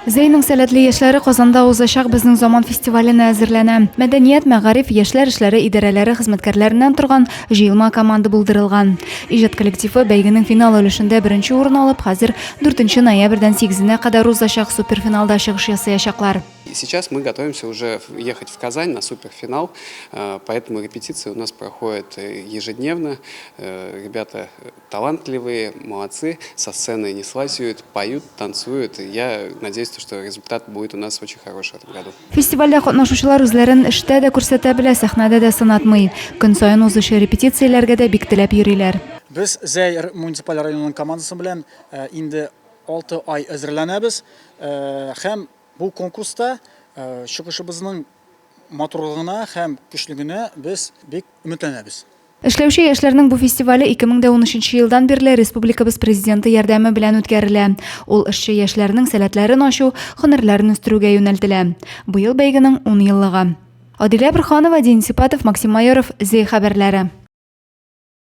Зәйнең сәләтле яшьләре Казанда узачак безнең заман фестиваленә әзерләнә. Мәдәният, мәгариф, яшьләр эшләре идарәләре хезмәткәрләреннән торган җыелма команда булдырылган. Иҗат коллективы бәйгенең финал өлешендә беренче урын алып, хәзер 4 ноябрьдән 8-не кадәр узачак суперфиналда чыгыш ясаячаклар. Сейчас мы готовимся уже ехать в Казань на суперфинал, поэтому репетиции у нас проходят ежедневно. Ребята талантливые, молодцы, со сцены не слазят, поют, танцуют. Я надеюсь, что результат будет у нас очень хороший в этом году. Фестивальдә катнашучылар үзләрен эштә дә күрсәтә белә, сәхнәдә дә сынатмый. Көн саен узучы репетицияләргә дә бик теләп йөриләр. Без Зәй муниципаль районының командасы белән инде 6 ай әзерләнәбез һәм бу конкурста чыгышыбызның матурлыгына һәм көчлегенә без бик өметләнәбез. Эшләүче яшьләрнең бу фестивале 2013 елдан бирле республикабыз президенты ярдәме белән үткәрелә. Ул эшче яшьләрнең сәләтләрен ачу, һөнәрләрен үстерүгә юнәлтелә. Быел бәйгенең 10 еллыгы. Адилә Бирханова, Денис Сипатов, Максим Майоров, Зәй хәбәрләре.